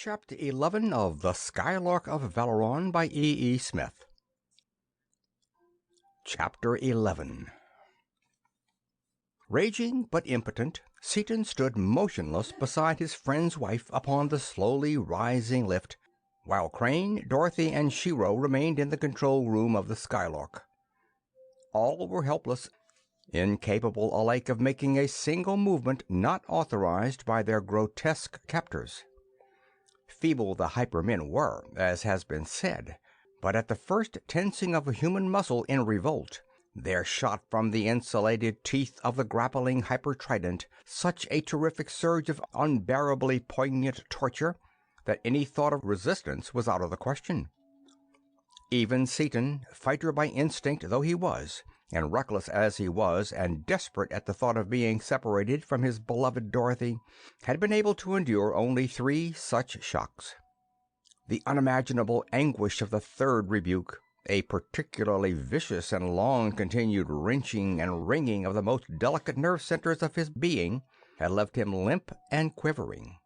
Chapter 11 of The Skylark of Valeron by E. Smith. Chapter 11. Raging but impotent, Seaton stood motionless beside his friend's wife upon the slowly rising lift, while Crane, Dorothy, and Shiro remained in the control room of the Skylark. All were helpless, incapable alike of making a single movement not authorized by their grotesque captors. Feeble the hypermen were, as has been said, but at the first tensing of a human muscle in revolt, there shot from the insulated teeth of the grappling hypertrident such a terrific surge of unbearably poignant torture that any thought of resistance was out of the question. Even Seaton, fighter by instinct though he was, and reckless as he was, and desperate at the thought of being separated from his beloved Dorothy, had been able to endure only 3 such shocks. The unimaginable anguish of the third rebuke, a particularly vicious and long-continued wrenching and wringing of the most delicate nerve centers of his being, had left him limp and quivering.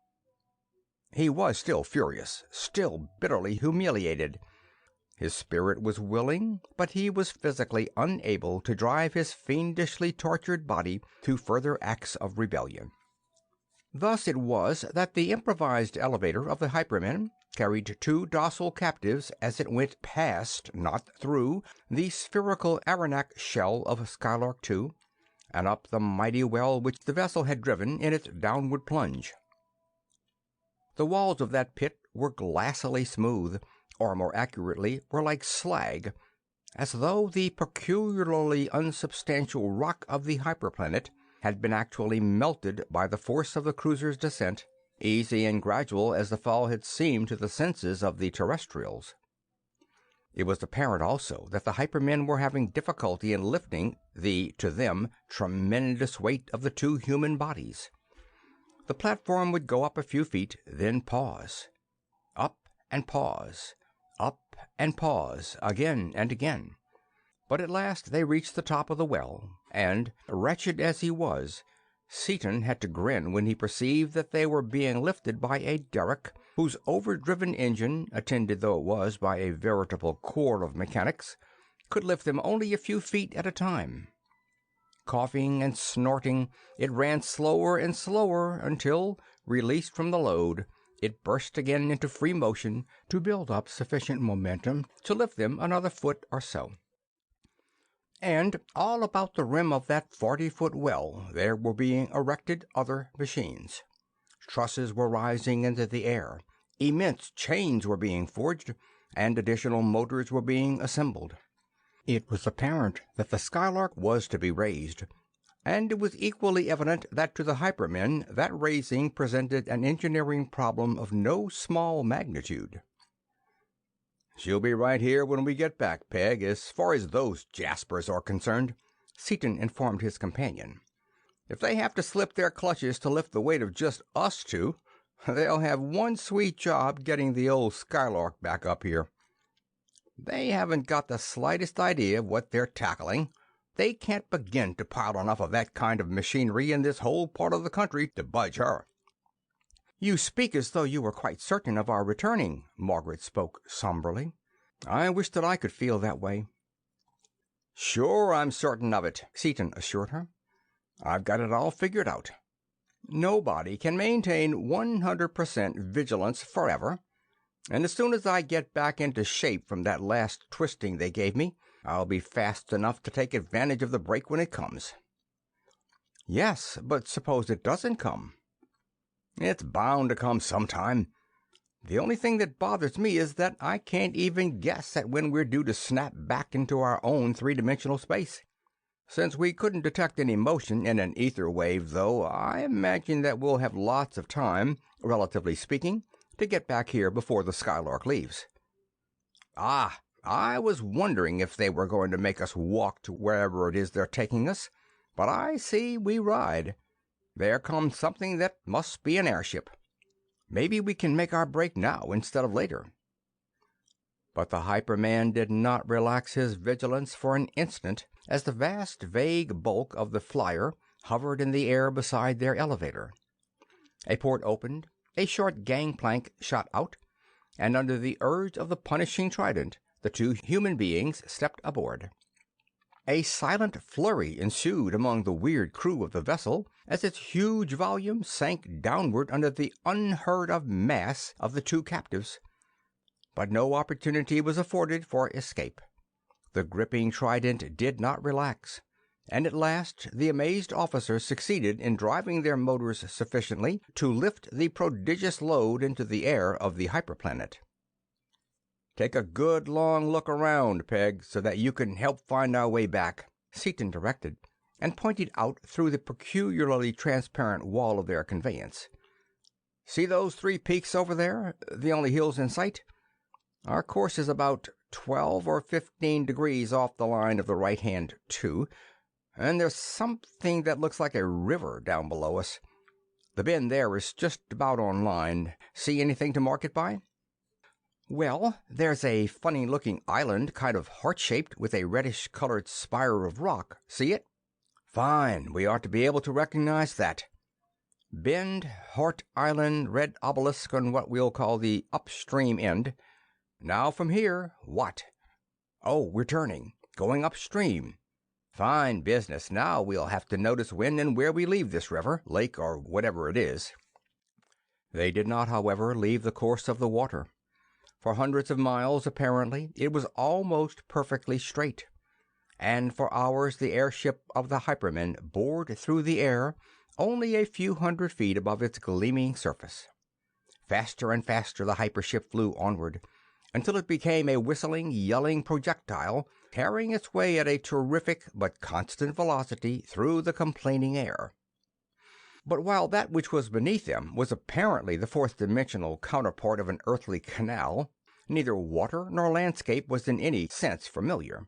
He was still furious, still bitterly humiliated. His spirit was willing, but he was physically unable to drive his fiendishly tortured body to further acts of rebellion. Thus it was that the improvised elevator of the hypermen carried 2 docile captives as it went past, not through, the spherical arenak shell of Skylark II, and up the mighty well which the vessel had driven in its downward plunge. The walls of that pit were glassily smooth, or more accurately, were like slag, as though the peculiarly unsubstantial rock of the hyperplanet had been actually melted by the force of the cruiser's descent, easy and gradual as the fall had seemed to the senses of the terrestrials. It was apparent also that the hypermen were having difficulty in lifting the, to them, tremendous weight of the 2 human bodies. The platform would go up a few feet, then pause. Up and pause. Up and pause, again and again. But at last they reached the top of the well, and, wretched as he was, Seaton had to grin when he perceived that they were being lifted by a derrick whose overdriven engine, attended though it was by a veritable corps of mechanics, could lift them only a few feet at a time. Coughing and snorting, it ran slower and slower until, released from the load, it burst again into free motion to build up sufficient momentum to lift them another foot or so. And all about the rim of that 40-foot well there were being erected other machines. Trusses were rising into the air, immense chains were being forged, and additional motors were being assembled. It was apparent that the Skylark was to be raised, and it was equally evident that to the hypermen that raising presented an engineering problem of no small magnitude. "She'll be right here when we get back, Peg, as far as those jaspers are concerned," Seaton informed his companion. "If they have to slip their clutches to lift the weight of just us 2, they'll have one sweet job getting the old Skylark back up here. They haven't got the slightest idea of what they're tackling. They can't begin to pile enough of that kind of machinery in this whole part of the country to budge her." "You speak as though you were quite certain of our returning," Margaret spoke somberly. "I wish that I could feel that way." "Sure I'm certain of it," Seaton assured her. "I've got it all figured out. Nobody can maintain 100% vigilance forever, and as soon as I get back into shape from that last twisting they gave me, I'll be fast enough to take advantage of the break when it comes." "Yes, but suppose it doesn't come?" "It's bound to come sometime. The only thing that bothers me is that I can't even guess at when we're due to snap back into our own 3-dimensional space. Since we couldn't detect any motion in an ether wave, though, I imagine that we'll have lots of time, relatively speaking, to get back here before the Skylark leaves." "Ah, I was wondering if they were going to make us walk to wherever it is they're taking us, but I see we ride. There comes something that must be an airship. Maybe we can make our break now instead of later." But the hyperman did not relax his vigilance for an instant as the vast, vague bulk of the flyer hovered in the air beside their elevator. A port opened, A short gangplank shot out, and under the urge of the punishing trident, the two human beings stepped aboard. A silent flurry ensued among the weird crew of the vessel as its huge volume sank downward under the unheard-of mass of the two captives. But no opportunity was afforded for escape. The gripping trident did not relax, and at last the amazed officers succeeded in driving their motors sufficiently to lift the prodigious load into the air of the hyperplanet. "Take a good long look around, Peg, so that you can help find our way back," Seaton directed, and pointed out through the peculiarly transparent wall of their conveyance. "See those three peaks over there, the only hills in sight? Our course is about 12 or 15 degrees off the line of the right-hand two, and there's something that looks like a river down below us. The bend there is just about on line. See anything to mark it by?" "Well, there's a funny-looking island, kind of heart-shaped, with a reddish-colored spire of rock. See it?" "Fine. We ought to be able to recognize that. Bend, Heart Island, red obelisk on what we'll call the upstream end. Now from here, what? Oh, we're turning. Going upstream. Fine business. Now we'll have to notice when and where we leave this river, lake, or whatever it is." They did not, however, leave the course of the water. For hundreds of miles, apparently, it was almost perfectly straight, and for hours the airship of the Hypermen bored through the air only a few hundred feet above its gleaming surface. Faster and faster the hypership flew onward, until it became a whistling, yelling projectile, tearing its way at a terrific but constant velocity through the complaining air. But while that which was beneath them was apparently the fourth-dimensional counterpart of an earthly canal, neither water nor landscape was in any sense familiar.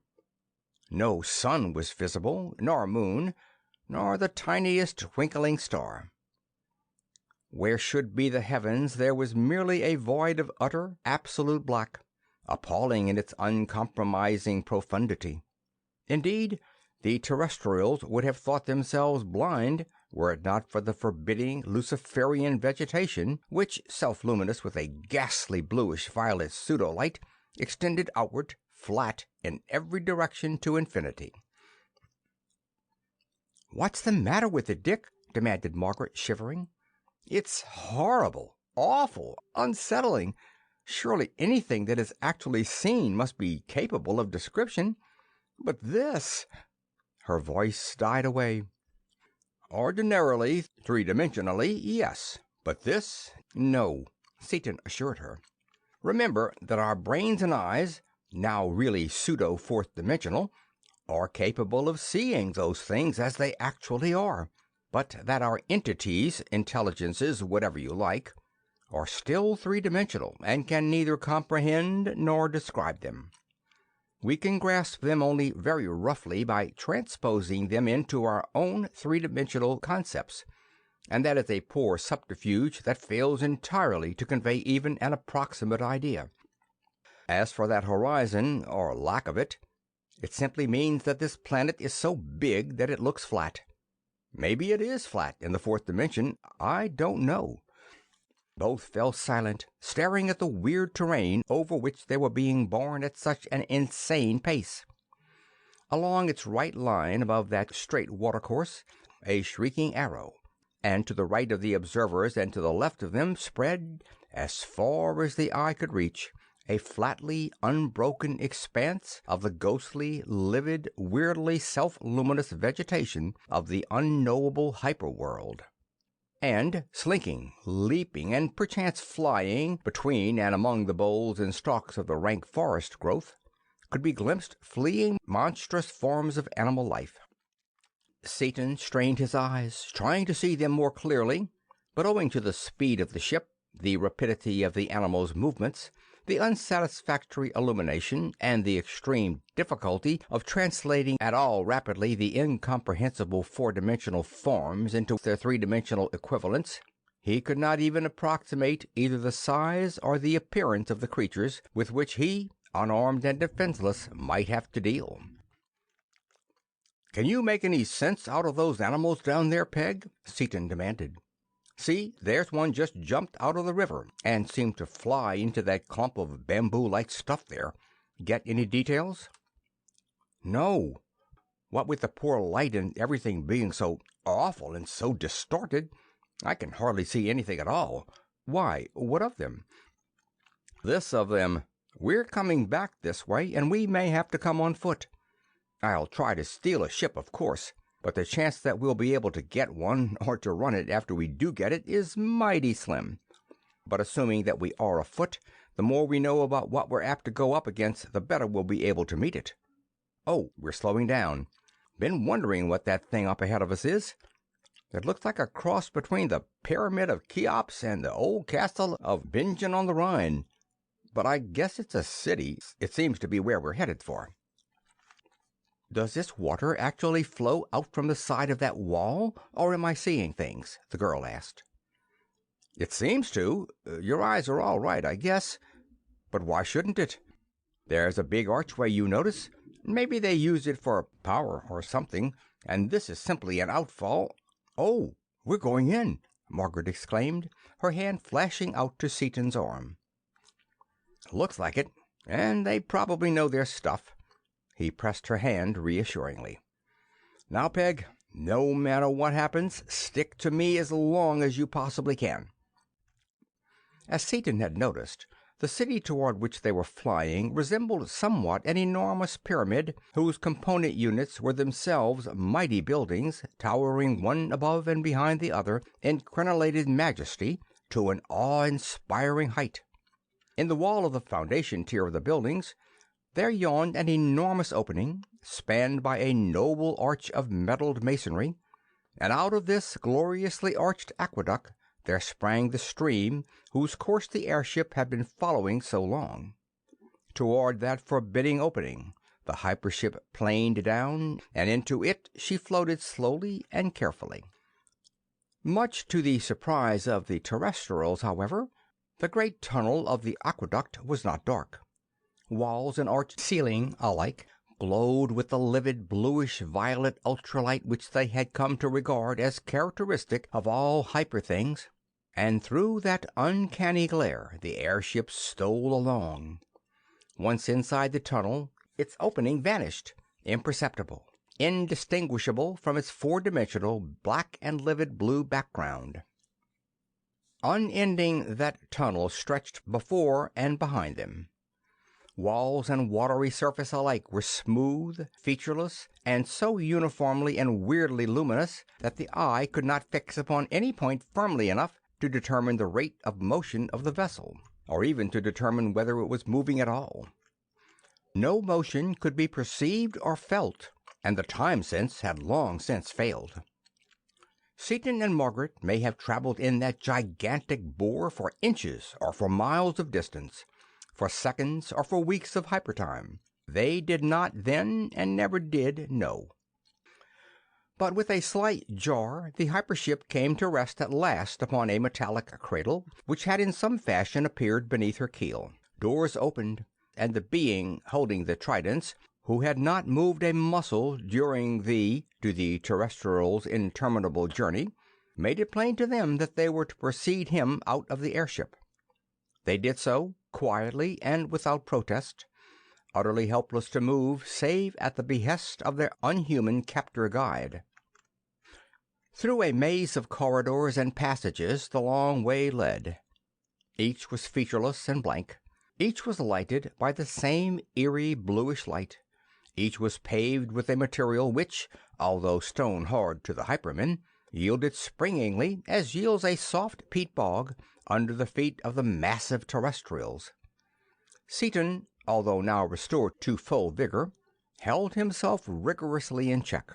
No sun was visible, nor moon, nor the tiniest twinkling star. Where should be the heavens there was merely a void of utter, absolute black, appalling in its uncompromising profundity. Indeed, the terrestrials would have thought themselves blind were it not for the forbidding Luciferian vegetation, which, self-luminous with a ghastly bluish-violet pseudo-light, extended outward, flat, in every direction to infinity. "What's the matter with it, Dick?" demanded Margaret, shivering. "It's horrible, awful, unsettling. Surely anything that is actually seen must be capable of description. But this—" Her voice died away. "Ordinarily, three-dimensionally, yes. But this, no," Seaton assured her. "Remember that our brains and eyes, now really pseudo-fourth-dimensional, are capable of seeing those things as they actually are, but that our entities, intelligences, whatever you like, are still three-dimensional and can neither comprehend nor describe them. We can grasp them only very roughly by transposing them into our own three-dimensional concepts, and that is a poor subterfuge that fails entirely to convey even an approximate idea. As for that horizon, or lack of it, it simply means that this planet is so big that it looks flat. Maybe it is flat in the fourth dimension. I don't know." Both fell silent, staring at the weird terrain over which they were being borne at such an insane pace. Along its right line above that straight watercourse, a shrieking arrow, and to the right of the observers and to the left of them spread, as far as the eye could reach, a flatly unbroken expanse of the ghostly, livid, weirdly self-luminous vegetation of the unknowable hyperworld. And slinking, leaping, and perchance flying between and among the boles and stalks of the rank forest growth could be glimpsed fleeing monstrous forms of animal life. Seaton strained his eyes, trying to see them more clearly, but owing to the speed of the ship, the rapidity of the animals' movements, the unsatisfactory illumination, and the extreme difficulty of translating at all rapidly the incomprehensible four-dimensional forms into their three-dimensional equivalents, he could not even approximate either the size or the appearance of the creatures with which he, unarmed and defenseless, might have to deal. "Can you make any sense out of those animals down there, Peg?" Seaton demanded. See, there's one just jumped out of the river and seemed to fly into that clump of bamboo-like stuff there. Get any details?" "No. What with the poor light and everything being so awful and so distorted, I can hardly see anything at all. Why, what of them?" "This of them. We're coming back this way, and we may have to come on foot. I'll try to steal a ship, of course, but the chance that we'll be able to get one, or to run it after we do get it, is mighty slim. But assuming that we are afoot, the more we know about what we're apt to go up against, the better we'll be able to meet it. Oh, we're slowing down. Been wondering what that thing up ahead of us is. It looks like a cross between the Pyramid of Cheops and the old castle of Bingen on the Rhine. But I guess it's a city. It seems to be where we're headed for." "Does this water actually flow out from the side of that wall, or am I seeing things?" the girl asked. "It seems to. Your eyes are all right, I guess. But why shouldn't it? There's a big archway, you notice. Maybe they use it for power or something, and this is simply an outfall." "Oh, we're going in!" Margaret exclaimed, her hand flashing out to Seaton's arm. "Looks like it, and they probably know their stuff." He pressed her hand reassuringly. "Now, Peg, no matter what happens, stick to me as long as you possibly can." As Seaton had noticed, the city toward which they were flying resembled somewhat an enormous pyramid, whose component units were themselves mighty buildings, towering one above and behind the other in crenellated majesty to an awe-inspiring height. In the wall of the foundation tier of the buildings there yawned an enormous opening, spanned by a noble arch of metalled masonry, and out of this gloriously arched aqueduct there sprang the stream whose course the airship had been following so long. Toward that forbidding opening the hypership planed down, and into it she floated slowly and carefully. Much to the surprise of the terrestrials, however, the great tunnel of the aqueduct was not dark. Walls and arched ceiling alike glowed with the livid bluish-violet ultralight which they had come to regard as characteristic of all hyper things, and through that uncanny glare the airship stole along. Once inside the tunnel, its opening vanished, imperceptible, indistinguishable from its four-dimensional black and livid blue background. Unending that tunnel stretched before and behind them. Walls and watery surface alike were smooth, featureless, and so uniformly and weirdly luminous that the eye could not fix upon any point firmly enough to determine the rate of motion of the vessel, or even to determine whether it was moving at all. No motion could be perceived or felt, and the time sense had long since failed. Seaton and Margaret may have traveled in that gigantic bore for inches or for miles of distance, for seconds or for weeks of hypertime. They did not then, and never did, know. But with a slight jar the hypership came to rest at last upon a metallic cradle which had in some fashion appeared beneath her keel. Doors opened, and the being holding the tridents, who had not moved a muscle during the, to the terrestrials, interminable journey, made it plain to them that they were to precede him out of the airship. They did so, quietly and without protest, utterly helpless to move save at the behest of their unhuman captor-guide. Through a maze of corridors and passages the long way led. Each was featureless and blank. Each was lighted by the same eerie bluish light. Each was paved with a material which, although stone-hard to the hypermen, yielded springingly as yields a soft peat bog under the feet of the massive terrestrials. Seaton, although now restored to full vigor, held himself rigorously in check.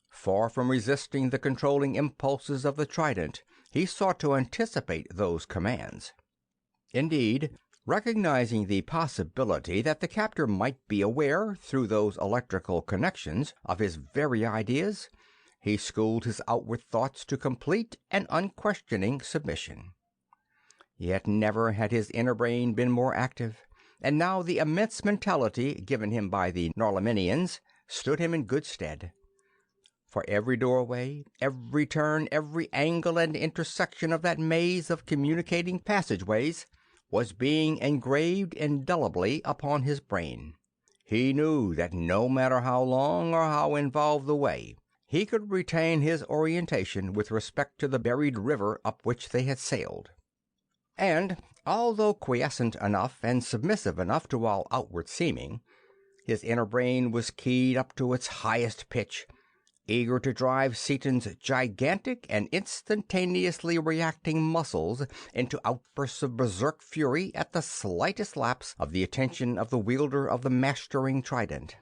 Far from resisting the controlling impulses of the trident, he sought to anticipate those commands. Indeed, recognizing the possibility that the captor might be aware, through those electrical connections, of his very ideas, he schooled his outward thoughts to complete and unquestioning submission. Yet never had his inner brain been more active, and now the immense mentality given him by the Norlaminians stood him in good stead. For every doorway, every turn, every angle and intersection of that maze of communicating passageways was being engraved indelibly upon his brain. He knew that no matter how long or how involved the way, he could retain his orientation with respect to the buried river up which they had sailed. And, although quiescent enough and submissive enough to all outward seeming, his inner brain was keyed up to its highest pitch, eager to drive Seaton's gigantic and instantaneously reacting muscles into outbursts of berserk fury at the slightest lapse of the attention of the wielder of the mastering trident.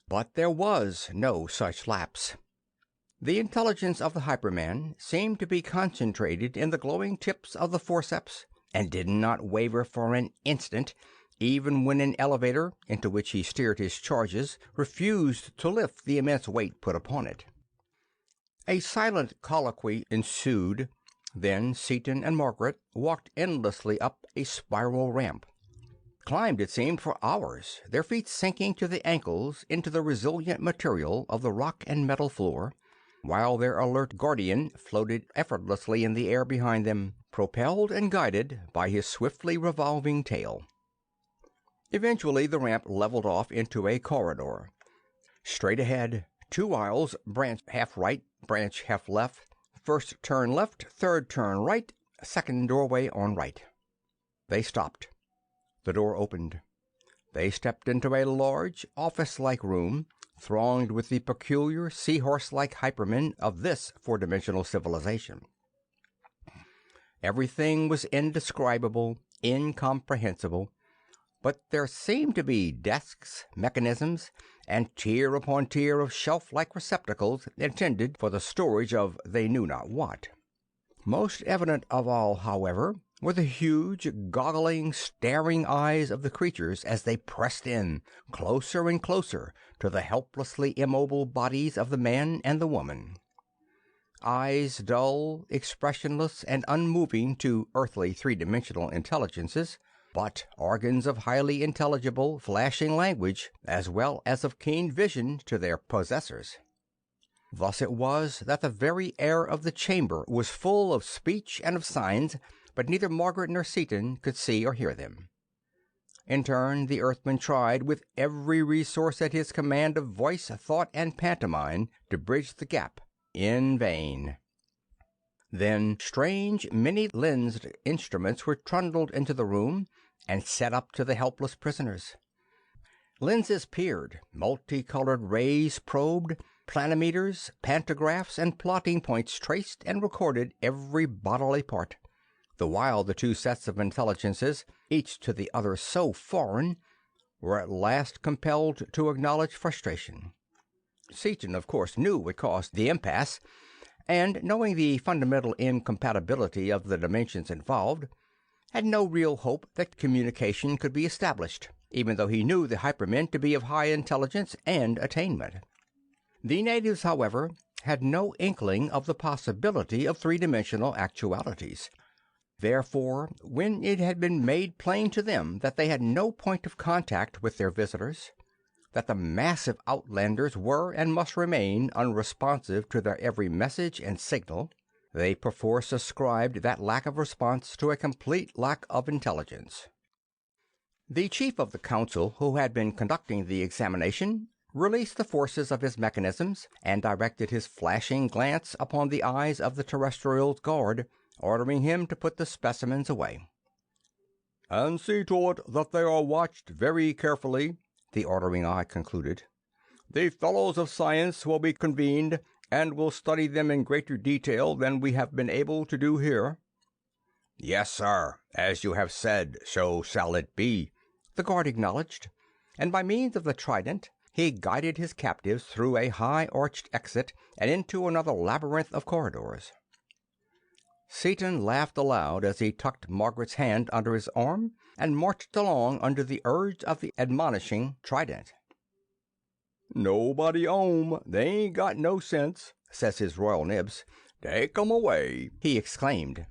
But there was no such lapse. The intelligence of the hyperman seemed to be concentrated in the glowing tips of the forceps, and did not waver for an instant, even when an elevator, into which he steered his charges, refused to lift the immense weight put upon it. A silent colloquy ensued. Then Seaton and Margaret walked endlessly up a spiral ramp. Climbed, it seemed, for hours, their feet sinking to the ankles into the resilient material of the rock and metal floor, while their alert guardian floated effortlessly in the air behind them, propelled and guided by his swiftly revolving tail. Eventually the ramp leveled off into a corridor. Straight ahead, 2 aisles, branch half right, branch half left, first turn left, third turn right, second doorway on right. They stopped. The door opened. They stepped into a large, office-like room, thronged with the peculiar seahorse-like hypermen of this four-dimensional civilization. Everything was indescribable, incomprehensible, but there seemed to be desks, mechanisms, and tier upon tier of shelf-like receptacles intended for the storage of they knew not what. Most evident of all, however, were the huge, goggling, staring eyes of the creatures as they pressed in, closer and closer, to the helplessly immobile bodies of the man and the woman. Eyes dull, expressionless, and unmoving to earthly three-dimensional intelligences, but organs of highly intelligible, flashing language, as well as of keen vision to their possessors. Thus it was that the very air of the chamber was full of speech and of signs, but neither Margaret nor Seaton could see or hear them. In turn, the Earthman tried with every resource at his command of voice, thought, and pantomime to bridge the gap. In vain. Then strange, many-lensed instruments were trundled into the room and set up to the helpless prisoners. Lenses peered, multicolored rays probed, planimeters, pantographs, and plotting points traced and recorded every bodily part, the while the two sets of intelligences, each to the other so foreign, were at last compelled to acknowledge frustration. Seaton, of course, knew what caused the impasse, and, knowing the fundamental incompatibility of the dimensions involved, had no real hope that communication could be established, even though he knew the hypermen to be of high intelligence and attainment. The natives, however, had no inkling of the possibility of three-dimensional actualities. Therefore, when it had been made plain to them that they had no point of contact with their visitors, that the massive outlanders were and must remain unresponsive to their every message and signal, they perforce ascribed that lack of response to a complete lack of intelligence. The chief of the council, who had been conducting the examination, released the forces of his mechanisms and directed his flashing glance upon the eyes of the terrestrial guard, ordering him to put the specimens away. "And see to it that they are watched very carefully," the ordering eye concluded. "The fellows of science will be convened, and will study them in greater detail than we have been able to do here." "Yes, sir. As you have said, so shall it be," the guard acknowledged, and by means of the trident he guided his captives through a high-arched exit and into another labyrinth of corridors. Seaton laughed aloud as he tucked Margaret's hand under his arm and marched along under the urge of the admonishing trident. "Nobody 'ome. They ain't got no sense," says his royal nibs. "Take 'em away," he exclaimed.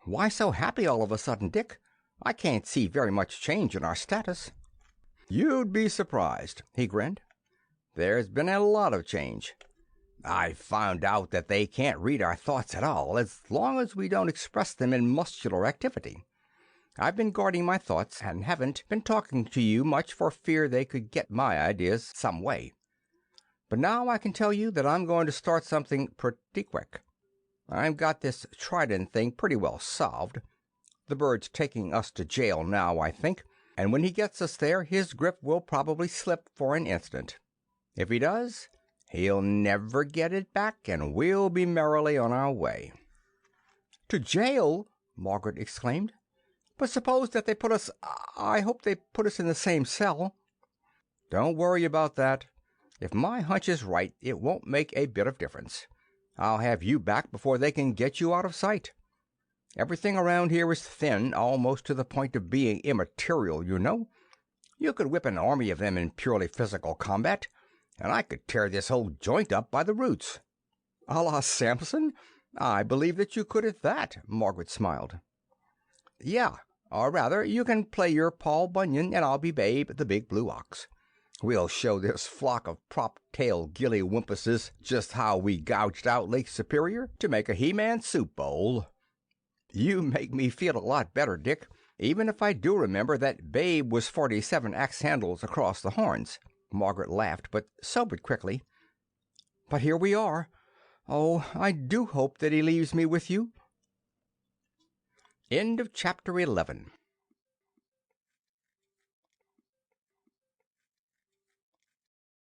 "Why so happy all of a sudden, Dick? I can't see very much change in our status." "You'd be surprised," he grinned. There's been a lot of change. I've found out that they can't read our thoughts at all, as long as we don't express them in muscular activity. I've been guarding my thoughts and haven't been talking to you much for fear they could get my ideas some way. But now I can tell you that I'm going to start something pretty quick. I've got this trident thing pretty well solved. The bird's taking us to jail now, I think, and when he gets us there, his grip will probably slip for an instant. If he does, he'll never get it back, and we'll be merrily on our way. To jail? Margaret exclaimed. But suppose that they put us... I hope they put us in the same cell. Don't worry about that. If my hunch is right, it won't make a bit of difference. I'll have you back before they can get you out of sight. Everything around here is thin, almost to the point of being immaterial, you know. You could whip an army of them in purely physical combat, and I could tear this whole joint up by the roots. A la Samson? I believe that you could at that, Margaret smiled. Yeah, or rather, you can play your Paul Bunyan, and I'll be Babe, the big blue ox. We'll show this flock of prop-tailed gilly-whimpuses just how we gouged out Lake Superior to make a He-Man soup bowl. You make me feel a lot better, Dick, even if I do remember that Babe was 47 axe handles across the horns. Margaret laughed, but sobered quickly. But here we are. Oh, I do hope that he leaves me with you. End of chapter 11.